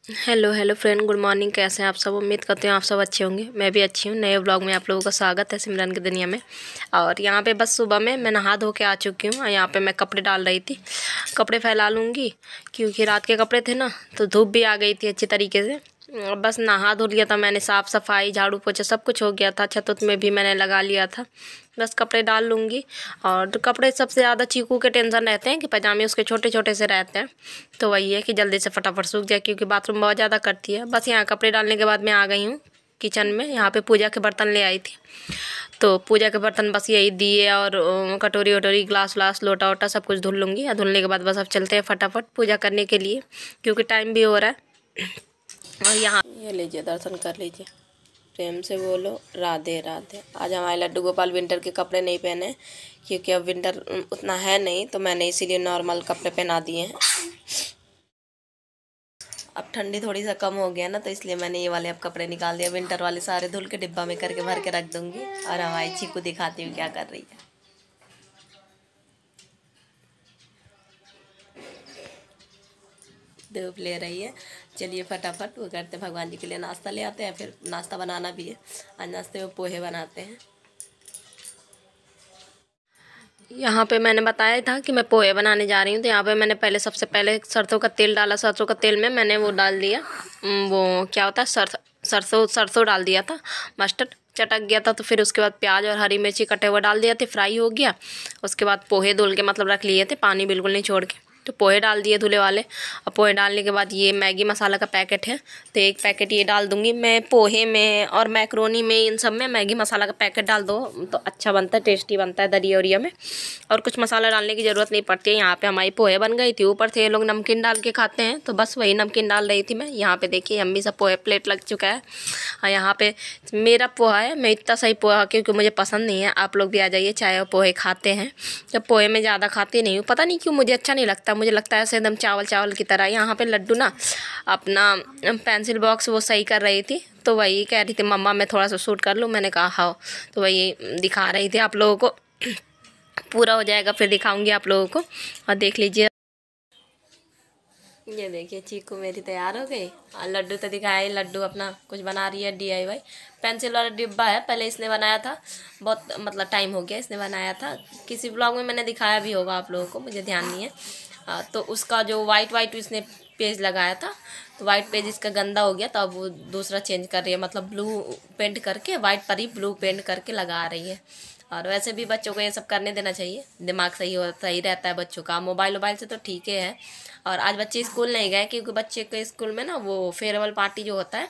Hello hello friend, good morning. कैसे हैं आप सब? उम्मीद करते हैं आप सब अच्छे होंगे। मैं भी अच्छी हूँ। नए व्लॉग में आप लोगों का स्वागत है सिमरन की दुनिया में। और यहाँ पे बस सुबह में मैं नहा धो के आ चुकी हूँ और यहाँ पे मैं कपड़े डाल रही थी। कपड़े फैला लूँगी क्योंकि रात के कपड़े थे ना, तो धूप भी आ गई थी अच्छी तरीके से। बस नहा धो लिया था मैंने, साफ़ सफाई झाड़ू पोछा सब कुछ हो गया था। छत में भी मैंने लगा लिया था। बस कपड़े डाल लूँगी। और तो कपड़े सबसे ज़्यादा चीकू के टेंशन रहते हैं कि पजामे उसके छोटे छोटे से रहते हैं, तो वही है कि जल्दी से फटाफट सूख जाए क्योंकि बाथरूम बहुत ज़्यादा करती है। बस यहाँ कपड़े डालने के बाद मैं आ गई हूँ किचन में। यहाँ पे पूजा के बर्तन ले आई थी, तो पूजा के बर्तन बस यही दिए और कटोरी वटोरी ग्लास व्लास लोटा वोटा सब कुछ धुल लूँगी। और धुलने के बाद बस अब चलते हैं फटाफट पूजा करने के लिए क्योंकि टाइम भी हो रहा है। और यहाँ ये लीजिए, दर्शन कर लीजिए। प्रेम से बोलो राधे राधे। आज हमारे लड्डू गोपाल विंटर के कपड़े नहीं पहने क्योंकि अब विंटर उतना है नहीं, तो मैंने इसीलिए नॉर्मल कपड़े पहना दिए हैं। अब ठंडी थोड़ी सा कम हो गया ना, तो इसलिए मैंने ये वाले अब कपड़े निकाल दिए। विंटर वाले सारे धुल के डिब्बा में करके भर के रख दूंगी। और हमारी चीकू दिखाती हूँ क्या कर रही है। धूप ले रही है। चलिए फटाफट वो करते, भगवान जी के लिए नाश्ता ले आते हैं, फिर नाश्ता बनाना भी है। आज नाश्ते में पोहे बनाते हैं। यहाँ पे मैंने बताया था कि मैं पोहे बनाने जा रही हूँ, तो यहाँ पे मैंने पहले सबसे पहले सरसों का तेल डाला। सरसों का तेल में मैंने वो डाल दिया, वो क्या होता है, सरसों सरसों डाल दिया था। मस्टर्ड चटक गया था, तो फिर उसके बाद प्याज और हरी मिर्ची कटे हुए डाल दिया थे, फ्राई हो गया। उसके बाद पोहे धुल के मतलब रख लिए थे, पानी बिल्कुल नहीं छोड़ के, तो पोहे डाल दिए धुले वाले। और पोहे डालने के बाद ये मैगी मसाला का पैकेट है, तो एक पैकेट ये डाल दूँगी मैं पोहे में। और मैक्रोनी में, इन सब में मैगी मसाला का पैकेट डाल दो तो अच्छा बनता है, टेस्टी बनता है दरिया वरिया में। और कुछ मसाला डालने की ज़रूरत नहीं पड़ती है। यहाँ पे हमारी पोहे बन गई थी। ऊपर से ये लोग नमकीन डाल के खाते हैं, तो बस वही नमकीन डाल रही थी मैं। यहाँ पे देखिए यम्मी सा पोहे प्लेट लग चुका है। और यहाँ पे मेरा पोहा है, मैं इतना सही पोहा क्योंकि मुझे पसंद नहीं है। आप लोग भी आ जाइए, चाय और पोहे खाते हैं। जब पोहे में ज़्यादा खाती नहीं हूँ, पता नहीं क्यों मुझे अच्छा नहीं लगता। मुझे लगता है ऐसे एकदम चावल चावल की तरह। यहाँ पे लड्डू ना अपना पेंसिल बॉक्स वो सही कर रही थी, तो वही कह रही थी मम्मा मैं थोड़ा सा शूट कर लूँ। मैंने कहा हाँ, तो वही दिखा रही थी आप लोगों को। पूरा हो जाएगा फिर दिखाऊंगी आप लोगों को, और देख लीजिए। ये देखिए चीकू मेरी तैयार हो गई। और लड्डू तो दिखाया, लड्डू अपना कुछ बना रही है DIY। पेंसिल वाला डिब्बा है, पहले इसने बनाया था, बहुत मतलब टाइम हो गया इसने बनाया था। किसी ब्लॉग में मैंने दिखाया भी होगा आप लोगों को, मुझे ध्यान नहीं है। तो उसका जो वाइट वाइट इसने पेज लगाया था, तो वाइट पेज इसका गंदा हो गया, तो अब वो दूसरा चेंज कर रही है, मतलब ब्लू पेंट करके, वाइट पर ही ब्लू पेंट करके लगा रही है। और वैसे भी बच्चों को ये सब करने देना चाहिए, दिमाग सही रहता है बच्चों का। मोबाइल वोबाइल से तो ठीक है। और आज बच्चे स्कूल नहीं गए क्योंकि बच्चे के स्कूल में ना वो फेयरवेल पार्टी जो होता है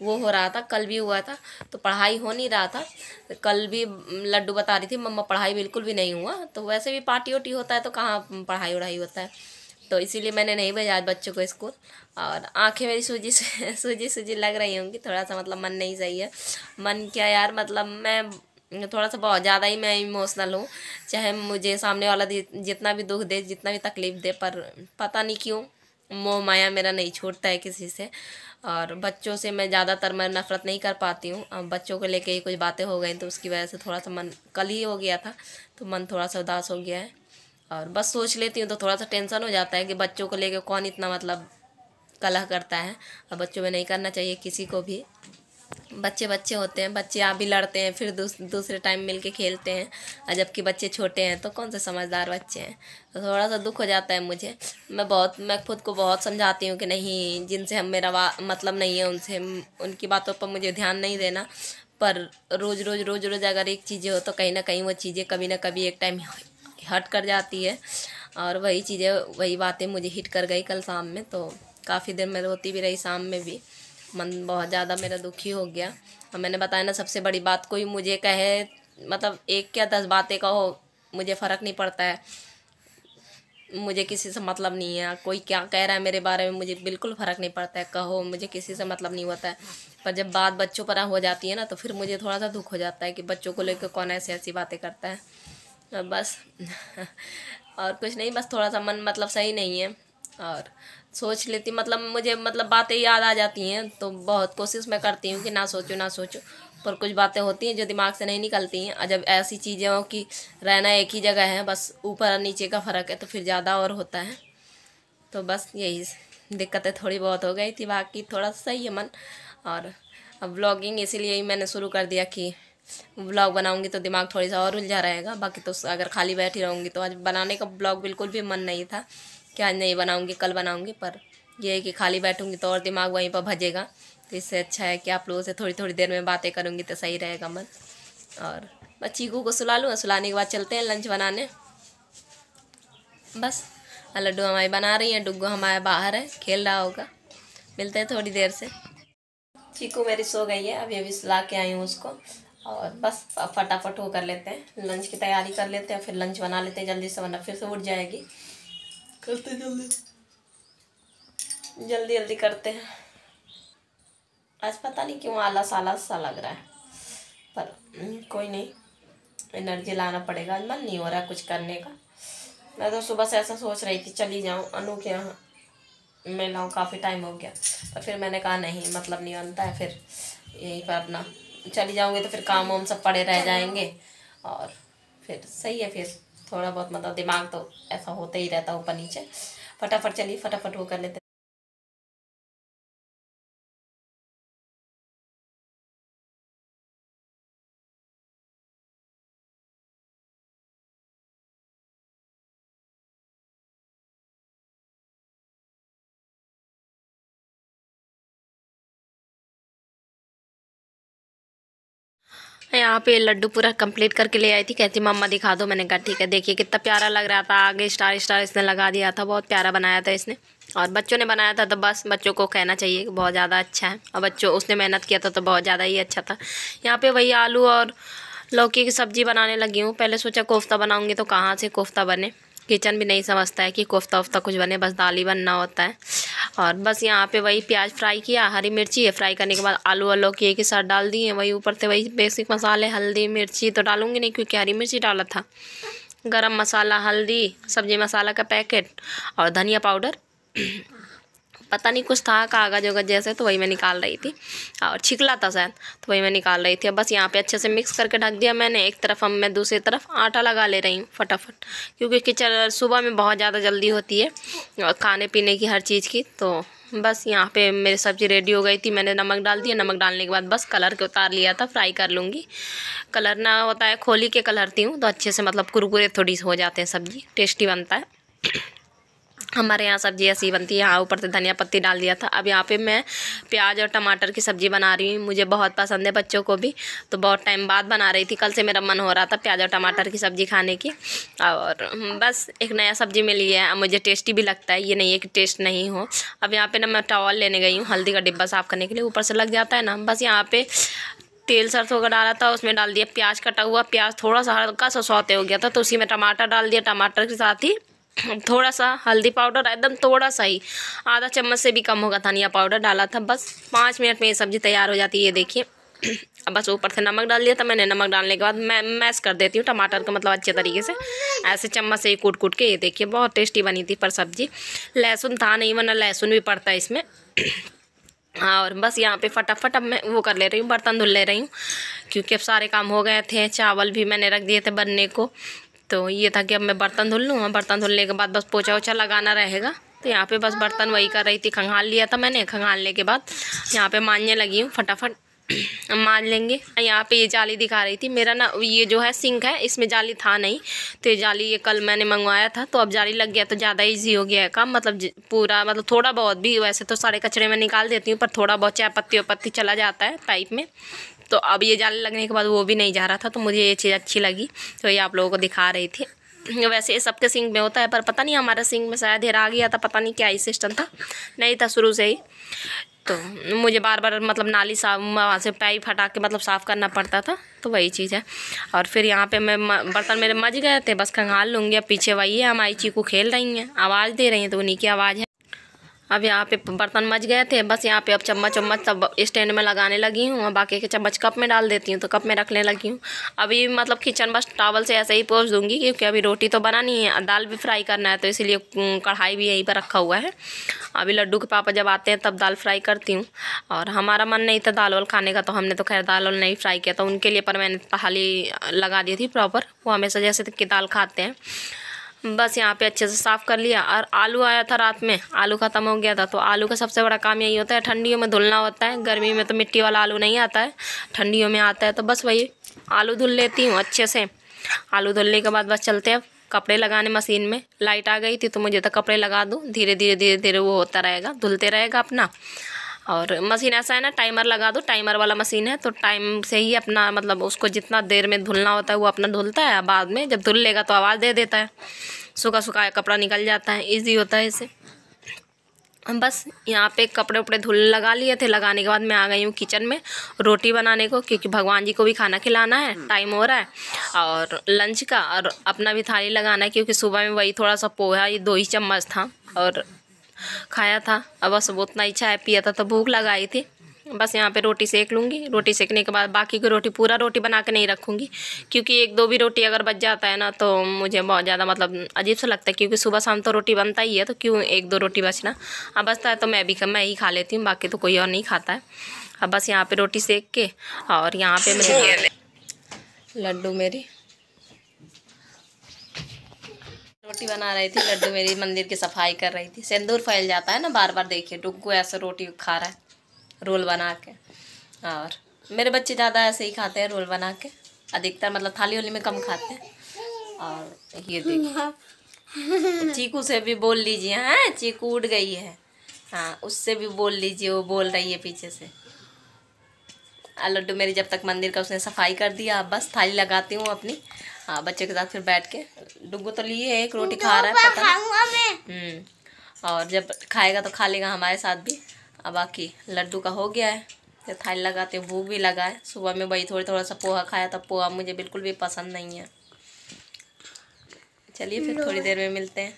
वो हो रहा था, कल भी हुआ था, तो पढ़ाई हो नहीं रहा था। कल भी लड्डू बता रही थी मम्मा पढ़ाई बिल्कुल भी नहीं हुआ। तो वैसे भी पार्टी वार्टी होता है तो कहाँ पढ़ाई वढ़ाई होता है, तो इसीलिए मैंने नहीं भेजा आज बच्चों को स्कूल। और आंखें मेरी सूजी से सूजी सूजी लग रही होंगी, थोड़ा सा मतलब मन नहीं सही है। मन क्या यार, मतलब मैं थोड़ा सा बहुत ज़्यादा ही मैं इमोशनल हूँ। चाहे मुझे सामने वाला जितना भी दुख दे, जितना भी तकलीफ़ दे, पर पता नहीं क्यों मोह माया मेरा नहीं छूटता है किसी से। और बच्चों से मैं ज़्यादातर मैं नफ़रत नहीं कर पाती हूँ। अब बच्चों को लेके ही कुछ बातें हो गई तो उसकी वजह से थोड़ा सा मन, कल ही हो गया था तो मन थोड़ा सा उदास हो गया है। और बस सोच लेती हूँ तो थोड़ा सा टेंशन हो जाता है कि बच्चों को लेके कौन इतना मतलब कलह करता है। और बच्चों में नहीं करना चाहिए किसी को भी। बच्चे बच्चे होते हैं, बच्चे आप भी लड़ते हैं, फिर दूसरे टाइम मिल के खेलते हैं। और जबकि बच्चे छोटे हैं तो कौन से समझदार बच्चे हैं, तो थोड़ा सा दुख हो जाता है मुझे। मैं खुद को बहुत समझाती हूँ कि नहीं, जिनसे हम मेरा मतलब नहीं है उनसे, उनकी बातों पर मुझे ध्यान नहीं देना। पर रोज़ रोज़ रोज़ रोज़ अगर एक चीज़ें हो तो कहीं ना कहीं वो चीज़ें कभी ना कभी एक टाइम हट कर जाती है। और वही चीज़ें वही बातें मुझे हिट कर गई कल शाम में, तो काफ़ी देर मैं रोती भी रही शाम में भी। मन बहुत ज़्यादा मेरा दुखी हो गया। और मैंने बताया ना, सबसे बड़ी बात, कोई मुझे कहे, मतलब एक क्या 10 बातें कहो, मुझे फ़र्क नहीं पड़ता है। मुझे किसी से मतलब नहीं है, कोई क्या कह रहा है मेरे बारे में मुझे बिल्कुल फ़र्क नहीं पड़ता है, कहो, मुझे किसी से मतलब नहीं होता है। पर जब बात बच्चों पर हो जाती है ना, तो फिर मुझे थोड़ा सा दुख हो जाता है कि बच्चों को लेकर कौन ऐसी ऐसी बातें करता है। बस और कुछ नहीं, बस थोड़ा सा मन मतलब सही नहीं है। और सोच लेती, मतलब मुझे मतलब बातें याद आ जाती हैं, तो बहुत कोशिश मैं करती हूँ कि ना सोचूं ना सोचूं। पर कुछ बातें होती हैं जो दिमाग से नहीं निकलती हैं। और जब ऐसी चीज़ें हो कि रहना एक ही जगह है, बस ऊपर और नीचे का फ़र्क है, तो फिर ज़्यादा और होता है। तो बस यही दिक्कतें थोड़ी बहुत हो गई थी, बाकी थोड़ा सही है मन। और अब व्लॉगिंग इसीलिए ही मैंने शुरू कर दिया कि व्लॉग बनाऊंगी तो दिमाग थोड़ी सा और उलझा रहेगा। बाकी तो अगर खाली बैठी रहूँगी तो आज बनाने का व्लॉग बिल्कुल भी मन नहीं था कि आज नहीं बनाऊँगी, कल बनाऊँगी। पर यह है कि खाली बैठूँगी तो और दिमाग वहीं पर भजेगा, तो इससे अच्छा है कि आप लोगों से थोड़ी थोड़ी देर में बातें करूँगी तो सही रहेगा मन। और मैं चीकू को सुला लूँ, सुलाने के बाद चलते हैं लंच बनाने। बस लड्डू हमारी बना रही हैं, डुग्गू हमारा बाहर है, खेल रहा होगा। मिलते हैं थोड़ी देर से। चीकू मेरी सो गई है, अभी अभी सुला के आई हूँ उसको। और बस फटाफट वो कर लेते हैं, लंच की तैयारी कर लेते हैं, फिर लंच बना लेते हैं जल्दी से, वरना फिर से उठ जाएगी। करते जल्दी जल्दी करते हैं। आज पता नहीं क्यों आलस आलस सा लग रहा है, पर कोई नहीं, एनर्जी लाना पड़ेगा। आज मन नहीं हो रहा कुछ करने का। मैं तो सुबह से ऐसा सोच रही थी चली जाऊँ अनु के यहाँ मिलाऊँ, काफ़ी टाइम हो गया, पर फिर मैंने कहा नहीं, मतलब नहीं बनता है। फिर यहीं पर अपना चली जाऊँगी तो फिर काम वाम सब पड़े रह जाएंगे, और फिर सही है, फिर थोड़ा बहुत मतलब दिमाग तो ऐसा होते ही रहता ऊपर नीचे। फटाफट चलिए, फटाफट वो कर लेते। यहाँ पे लड्डू पूरा कंप्लीट करके ले आई थी, कहती मम्मा दिखा दो। मैंने कहा ठीक है। देखिए कितना प्यारा लग रहा था, आगे स्टार स्टार इसने लगा दिया था, बहुत प्यारा बनाया था इसने। और बच्चों ने बनाया था तो बस बच्चों को कहना चाहिए कि बहुत ज़्यादा अच्छा है, और बच्चों उसने मेहनत किया था तो बहुत ज़्यादा ही अच्छा था। यहाँ पे वही आलू और लौकी की सब्ज़ी बनाने लगी हूँ। पहले सोचा कोफ्ता बनाऊँगी तो कहाँ से कोफ्ता बने, किचन भी नहीं समझता है कि कोफ्ता वोफ्ता कुछ बने, बस दाल ही बनना होता है। और बस यहाँ पे वही प्याज फ्राई किया, हरी मिर्ची है, फ्राई करने के बाद आलू और लौकी एक ही साथ डाल दिए। वही ऊपर से वही बेसिक मसाले, हल्दी मिर्ची तो डालूंगी नहीं क्योंकि हरी मिर्ची डाला था, गरम मसाला, हल्दी, सब्जी मसाला का पैकेट और धनिया पाउडर। पता नहीं कुछ था कागज वगज जैसे, तो वही मैं निकाल रही थी, और छिकला था शायद, तो वही मैं निकाल रही थी। अब बस यहाँ पे अच्छे से मिक्स करके ढक दिया मैंने एक तरफ। अब मैं दूसरी तरफ आटा लगा ले रही हूँ फटाफट, क्योंकि किचन सुबह में बहुत ज़्यादा जल्दी होती है और खाने पीने की हर चीज़ की। तो बस यहाँ पे मेरी सब्ज़ी रेडी हो गई थी, मैंने नमक डाल दिया। नमक डालने के बाद बस कलर के उतार लिया था, फ्राई कर लूँगी। कलर ना होता है, खोली के कलरती हूँ तो अच्छे से मतलब कुरकुरे थोड़ी हो जाते हैं, सब्ज़ी टेस्टी बनता है। हमारे यहाँ सब्ज़ी ऐसी बनती है। यहाँ ऊपर से धनिया पत्ती डाल दिया था। अब यहाँ पे मैं प्याज और टमाटर की सब्ज़ी बना रही हूँ, मुझे बहुत पसंद है, बच्चों को भी, तो बहुत टाइम बाद बना रही थी। कल से मेरा मन हो रहा था प्याज और टमाटर की सब्ज़ी खाने की, और बस एक नया सब्ज़ी मिली है, मुझे टेस्टी भी लगता है, ये नहीं है कि टेस्ट नहीं हो। अब यहाँ पर ना मैं टॉवल लेने गई हूँ हल्दी का डिब्बा साफ़ करने के लिए, ऊपर से लग जाता है ना। बस यहाँ पर तेल सरसों का डाला था, उसमें डाल दिया प्याज कटा हुआ। प्याज थोड़ा सा हल्का सा सौते हो गया था तो उसी में टमाटर डाल दिया। टमाटर के साथ ही थोड़ा सा हल्दी पाउडर, एकदम थोड़ा सा ही, आधा चम्मच से भी कम होगा धनिया पाउडर डाला था। बस 5 मिनट में ये सब्ज़ी तैयार हो जाती है, ये देखिए। अब बस ऊपर से नमक डाल दिया था मैंने। नमक डालने के बाद मैं मैश कर देती हूँ टमाटर का, मतलब अच्छे तरीके से ऐसे चम्मच से ही कूट कूट के। ये देखिए बहुत टेस्टी बनी थी। पर सब्ज़ी लहसुन था नहीं, वरना लहसुन भी पड़ता है इसमें। और बस यहाँ पे फटाफट अब मैं वो कर ले रही हूँ, बर्तन धुल ले रही हूँ, क्योंकि अब सारे काम हो गए थे। चावल भी मैंने रख दिए थे बनने को, तो ये था कि अब मैं बर्तन धुल लूँ। बर्तन धुलने के बाद बस पोछा वोछा लगाना रहेगा। तो यहाँ पे बस बर्तन वही कर रही थी, खंगाल लिया था मैंने। खंगालने के बाद यहाँ पे मांजने लगी हूँ, फटाफट मांज लेंगे। यहाँ पे ये जाली दिखा रही थी, मेरा ना ये जो है सिंक है, इसमें जाली था नहीं, तो ये जाली ये कल मैंने मंगवाया था, तो अब जाली लग गया तो ज़्यादा ईजी हो गया है काम। मतलब पूरा मतलब थोड़ा बहुत भी, वैसे तो सारे कचरे में निकाल देती हूँ, पर थोड़ा बहुत चाय पत्ती पत्ती चला जाता है पाइप में। तो अब ये जाली लगने के बाद वो भी नहीं जा रहा था, तो मुझे ये चीज़ अच्छी लगी, तो ये आप लोगों को दिखा रही थी। वैसे ये सबके सिंक में होता है, पर पता नहीं हमारे सिंक में शायद हेरा आ गया था, पता नहीं क्या ही सिस्टम था, नहीं था शुरू से ही। तो मुझे बार बार मतलब नाली साफ वहाँ से पाइप हटा के मतलब साफ़ करना पड़ता था, तो वही चीज़ है। और फिर यहाँ पे मैं बर्तन मेरे मज गए थे, बस खंगाल लूँगी। अब पीछे वही है, हमारी चीकू खेल रही हैं, आवाज़ दे रही हैं, तो उन्हीं की आवाज़ है। अब यहाँ पे बर्तन मच गए थे, बस यहाँ पे अब चम्मच वम्मच सब स्टैंड में लगाने लगी हूँ, और बाकी के चम्मच कप में डाल देती हूँ, तो कप में रखने लगी हूँ। अभी मतलब किचन बस टॉवल से ऐसे ही पोंछ दूँगी, क्योंकि अभी रोटी तो बनानी है, दाल भी फ्राई करना है, तो इसीलिए कढ़ाई भी यहीं पर रखा हुआ है। अभी लड्डू के पापा जब आते हैं तब दाल फ्राई करती हूँ, और हमारा मन नहीं था दाल वाल खाने का, तो हमने तो खैर दाल वाल नहीं फ्राई किया था उनके लिए, पर मैंने थाली लगा दी थी प्रॉपर, वो हमेशा जैसे कि दाल खाते हैं। बस यहाँ पे अच्छे से साफ़ कर लिया। और आलू आया था रात में, आलू ख़त्म हो गया था, तो आलू का सबसे बड़ा काम यही होता है, ठंडियों में धुलना होता है। गर्मी में तो मिट्टी वाला आलू नहीं आता है, ठंडियों में आता है। तो बस वही आलू धुल लेती हूँ अच्छे से। आलू धुलने के बाद बस चलते हैं कपड़े लगाने मशीन में। लाइट आ गई थी तो मुझे तो कपड़े लगा दूँ, धीरे धीरे धीरे धीरे वो होता रहेगा, धुलते रहेगा अपना। और मशीन ऐसा है ना, टाइमर लगा दो, टाइमर वाला मशीन है, तो टाइम से ही अपना मतलब उसको जितना देर में धुलना होता है वो अपना धुलता है। बाद में जब धुल लेगा तो आवाज़ दे देता है, सूखा सूखा कपड़ा निकल जाता है, इजी होता है इससे। बस यहाँ पे कपड़े उपड़े धुल लगा लिए थे। लगाने के बाद मैं आ गई हूँ किचन में रोटी बनाने को, क्योंकि भगवान जी को भी खाना खिलाना है, टाइम हो रहा है और लंच का, और अपना भी थाली लगाना है, क्योंकि सुबह में वही थोड़ा सा पोहा, ये 2 ही चम्मच था और खाया था। अब बस उतना ही चाय पिया था तो भूख लगाई थी। बस यहाँ पे रोटी सेक लूँगी। रोटी सेकने के बाद बाकी की रोटी, पूरा रोटी बना के नहीं रखूँगी, क्योंकि 1-2 भी रोटी अगर बच जाता है ना तो मुझे बहुत ज़्यादा मतलब अजीब सा लगता है, क्योंकि सुबह शाम तो रोटी बनता ही है, तो क्यों 1-2 रोटी बचना। अब बचता है तो मैं ही खा लेती हूँ, बाकी तो कोई और नहीं खाता है। अब बस यहाँ पे रोटी सेक के, और यहाँ पे मेरे लड्डू मेरी रोटी बना रही थी, लड्डू मेरी मंदिर की सफाई कर रही थी। सिंदूर फैल जाता है ना बार बार, देखिए डुग्गू ऐसे रोटी खा रहा है रोल बना के। और मेरे बच्चे ज़्यादा ऐसे ही खाते हैं रोल बना के, अधिकतर मतलब थाली वाली में कम खाते हैं। और ये देखिए चीकू से भी बोल लीजिए, हैं चीकू उड़ गई है, हाँ उससे भी बोल लीजिए, वो बोल रही है पीछे से। लड्डू मेरी जब तक मंदिर का उसने सफाई कर दिया, अब बस थाली लगाती हूँ अपनी, हाँ बच्चे के साथ फिर बैठ के। डुग्गू तो लिए एक रोटी खा रहा है, पता और जब खाएगा तो खा लेगा हमारे साथ भी। अब बाकी लड्डू का हो गया है, तो थाली लगाते हैं, भूख भी लगा है। सुबह में वही थोड़ा सा पोहा खाया था, पोहा मुझे बिल्कुल भी पसंद नहीं है। चलिए फिर थोड़ी देर में मिलते हैं।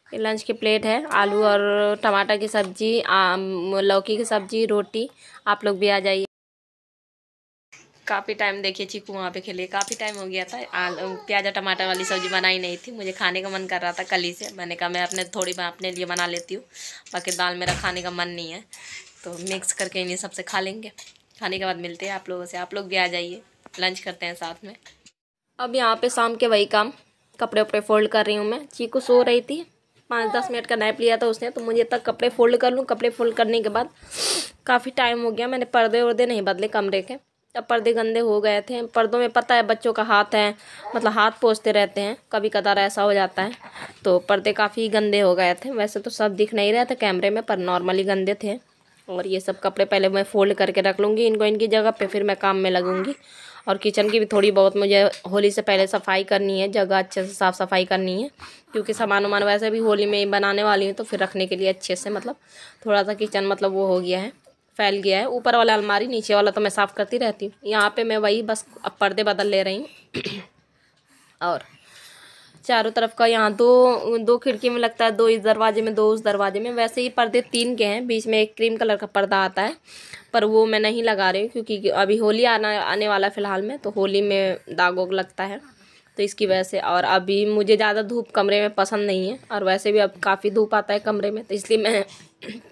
ये लंच की प्लेट है, आलू और टमाटर की सब्जी, लौकी की सब्जी, रोटी। आप लोग भी आ जाइए। काफ़ी टाइम देखिए चीकू वहाँ पे खेलिए, काफ़ी टाइम हो गया था। प्याज टमाटर वाली सब्ज़ी बनाई नहीं थी, मुझे खाने का मन कर रहा था कल ही से। मैंने कहा मैं अपने लिए बना लेती हूँ, बाकी दाल मेरा खाने का मन नहीं है, तो मिक्स करके इन्हीं सबसे खा लेंगे। खाने के बाद मिलते हैं आप लोगों से, आप लोग भी आ जाइए, लंच करते हैं साथ में। अब यहाँ पे शाम के वही काम, कपड़े उपड़े फोल्ड कर रही हूँ मैं। चीकू सो रही थी, 5-10 मिनट का नैप लिया था उसने, तो मुझे तक कपड़े फोल्ड कर लूँ। कपड़े फोल्ड करने के बाद काफ़ी टाइम हो गया, मैंने पर्दे वर्दे नहीं बदले कमरे के। अब पर्दे गंदे हो गए थे। पर्दों में पता है बच्चों का हाथ है, मतलब हाथ पोंछते रहते हैं, कभी कदार ऐसा हो जाता है, तो पर्दे काफ़ी गंदे हो गए थे। वैसे तो सब दिख नहीं रहे थे कैमरे में, पर नॉर्मली गंदे थे। और ये सब कपड़े पहले मैं फ़ोल्ड करके रख लूँगी इनको इनकी जगह पे, फिर मैं काम में लगूँगी। और किचन की भी थोड़ी बहुत मुझे होली से पहले सफाई करनी है, जगह अच्छे से साफ़ सफाई करनी है, क्योंकि सामान वामान वैसे भी होली में बनाने वाली हूँ, तो फिर रखने के लिए अच्छे से मतलब थोड़ा सा किचन मतलब वो हो गया है, फैल गया है। ऊपर वाला अलमारी, नीचे वाला तो मैं साफ़ करती रहती हूँ। यहाँ पे मैं वही बस अब पर्दे बदल ले रही हूँ। और चारों तरफ का यहाँ दो खिड़की में लगता है, 2 इस दरवाजे में, 2 उस दरवाजे में। वैसे ही पर्दे 3 के हैं, बीच में एक क्रीम कलर का पर्दा आता है, पर वो मैं नहीं लगा रही हूँ, क्योंकि अभी होली आने वाला फ़िलहाल में, तो होली में दाग वोग लगता है, तो इसकी वजह से। और अभी मुझे ज़्यादा धूप कमरे में पसंद नहीं है, और वैसे भी अब काफ़ी धूप आता है कमरे में, तो इसलिए मैं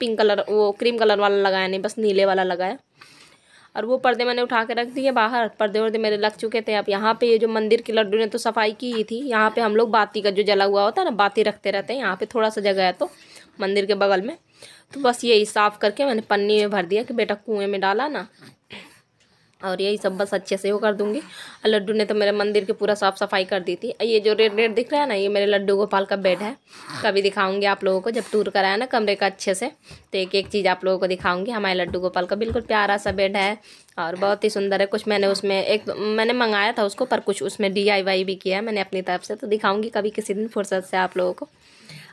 पिंक कलर, वो क्रीम कलर वाला लगाया नहीं, बस नीले वाला लगाया। और वो पर्दे मैंने उठा के रख दिए बाहर, पर्दे वर्दे मेरे लग चुके थे। अब यहाँ पे ये जो मंदिर की लड्डू ने तो सफाई की ही थी, यहाँ पे हम लोग बाती का जो जला हुआ होता है ना, बाती रखते रहते हैं। यहाँ पे थोड़ा सा जगह है तो मंदिर के बगल में, तो बस यही साफ़ करके मैंने पन्नी में भर दिया कि बेटा कुएँ में डाला ना, और यही सब बस अच्छे से वो कर दूँगी। लड्डू ने तो मेरे मंदिर की पूरा साफ़ सफाई कर दी थी। ये जो रेड रेड दिख रहा है ना, ये मेरे लड्डू गोपाल का बेड है। कभी दिखाऊंगी आप लोगों को, जब टूर कराया ना कमरे का अच्छे से, तो एक एक चीज़ आप लोगों को दिखाऊंगी। हमारे लड्डू गोपाल का बिल्कुल प्यारा सा बेड है, और बहुत ही सुंदर है। कुछ मैंने उसमें मैंने मंगाया था उसको, पर कुछ उसमें DIY भी किया है मैंने अपनी तरफ से, तो दिखाऊँगी कभी किसी दिन फुर्सत से आप लोगों को।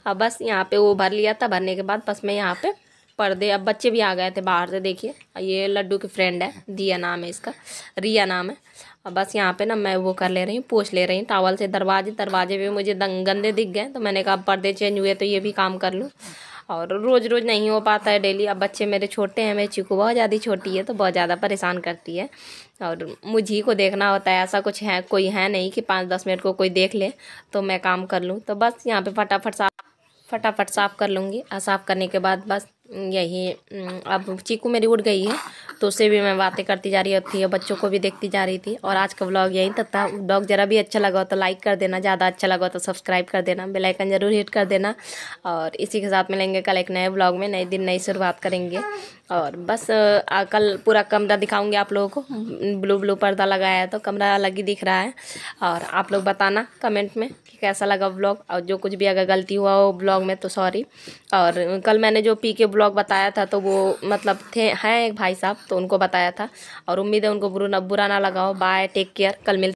अब बस यहाँ पर वो भर लिया था, भरने के बाद बस मैं यहाँ पर पर्दे, अब बच्चे भी आ गए थे बाहर से। देखिए ये लड्डू की फ्रेंड है, दिया नाम है इसका, रिया नाम है। अब बस यहाँ पे ना मैं वो कर ले रही हूँ, पोंछ ले रही हूँ टावल से दरवाजे पे मुझे गंदे दिख गए, तो मैंने कहा पर्दे चेंज हुए तो ये भी काम कर लूँ। और रोज़ रोज़ नहीं हो पाता है डेली। अब बच्चे मेरे छोटे हैं, मेरी चीकू बहुत ज़्यादा छोटी है, तो बहुत ज़्यादा परेशान करती है, और मुझे को देखना होता है। ऐसा कुछ है कोई है नहीं कि 5-10 मिनट को कोई देख ले तो मैं काम कर लूँ। तो बस यहाँ पर फटाफट साफ़ कर लूँगी। और साफ़ करने के बाद बस यही अब चीकू मेरी उठ गई है तो उससे भी मैं बातें करती जा रही थी और बच्चों को भी देखती जा रही थी। और आज का व्लॉग यहीं तक था। व्लॉग ज़रा भी अच्छा लगा तो लाइक कर देना, ज़्यादा अच्छा लगा तो सब्सक्राइब कर देना, बेल आइकन ज़रूर हिट कर देना। और इसी के साथ मिलेंगे कल एक नए व्लॉग में, नए दिन नई शुरुआत करेंगे। और बस कल पूरा कमरा दिखाऊंगी आप लोगों को। ब्लू ब्लू पर्दा लगाया है तो कमरा अलग ही दिख रहा है। और आप लोग बताना कमेंट में कि कैसा लगा व्लॉग, और जो कुछ भी अगर गलती हुआ हो व्लॉग में तो सॉरी। और कल मैंने जो पी के ब्लॉग बताया था तो वो मतलब हैं एक भाई साहब, तो उनको बताया था। और उम्मीद है उनको बुरा ना लगा हो। बाय, टेक केयर, कल मिलते